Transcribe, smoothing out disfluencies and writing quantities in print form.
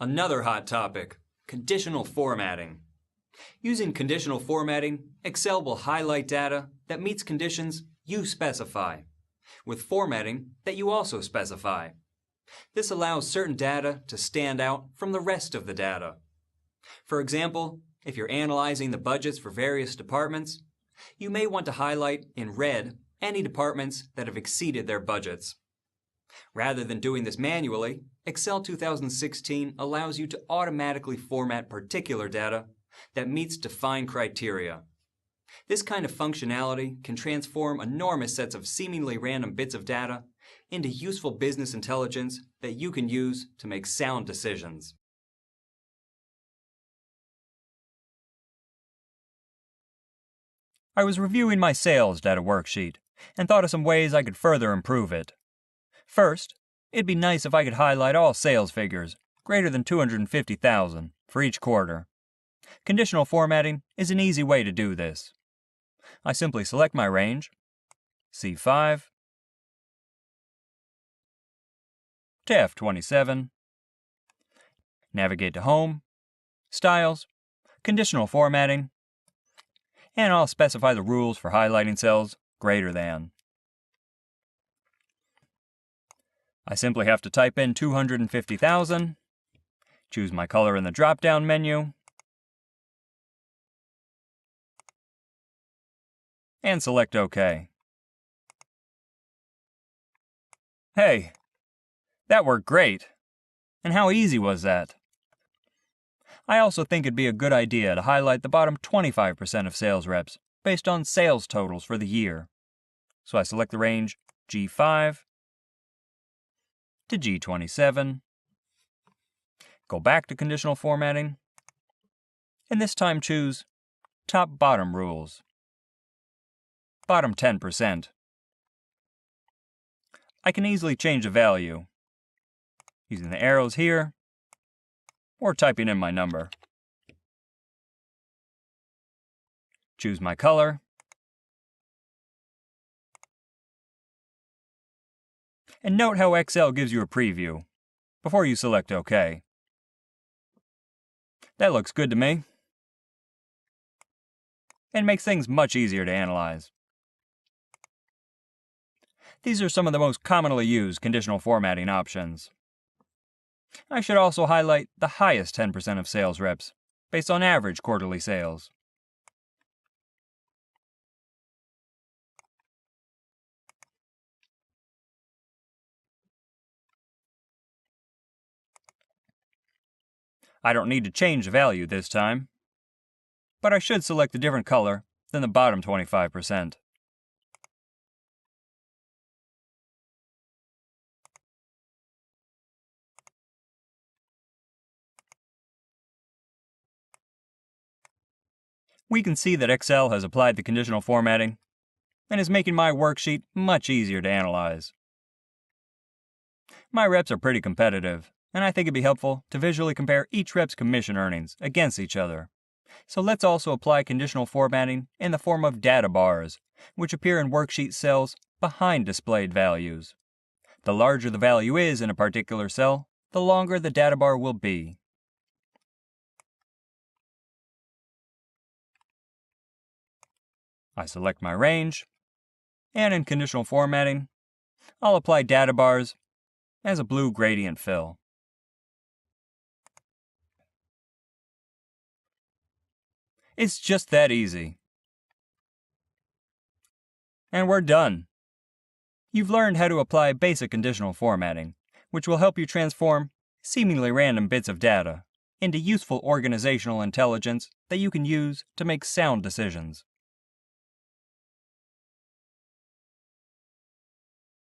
Another hot topic, conditional formatting. Using conditional formatting, Excel will highlight data that meets conditions you specify, with formatting that you also specify. This allows certain data to stand out from the rest of the data. For example, if you're analyzing the budgets for various departments, you may want to highlight in red any departments that have exceeded their budgets. Rather than doing this manually, Excel 2016 allows you to automatically format particular data that meets defined criteria. This kind of functionality can transform enormous sets of seemingly random bits of data into useful business intelligence that you can use to make sound decisions. I was reviewing my sales data worksheet and thought of some ways I could further improve it. First, it'd be nice if I could highlight all sales figures greater than $250,000 for each quarter. Conditional formatting is an easy way to do this. I simply select my range, C5 to F27, navigate to Home, Styles, Conditional Formatting, and I'll specify the rules for highlighting cells greater than. I simply have to type in 250,000, choose my color in the drop-down menu, and select OK. Hey, that worked great! And how easy was that? I also think it'd be a good idea to highlight the bottom 25% of sales reps based on sales totals for the year. So I select the range G5 to G27, go back to conditional formatting, and this time choose top-bottom rules. Bottom 10%. I can easily change the value using the arrows here or typing in my number. Choose my color, and note how Excel gives you a preview before you select OK. That looks good to me, and makes things much easier to analyze. These are some of the most commonly used conditional formatting options. I should also highlight the highest 10% of sales reps based on average quarterly sales. I don't need to change the value this time, but I should select a different color than the bottom 25%. We can see that Excel has applied the conditional formatting and is making my worksheet much easier to analyze. My reps are pretty competitive, and I think it'd be helpful to visually compare each rep's commission earnings against each other. So let's also apply conditional formatting in the form of data bars, which appear in worksheet cells behind displayed values. The larger the value is in a particular cell, the longer the data bar will be. I select my range, and in conditional formatting, I'll apply data bars as a blue gradient fill. It's just that easy. And we're done. You've learned how to apply basic conditional formatting, which will help you transform seemingly random bits of data into useful organizational intelligence that you can use to make sound decisions.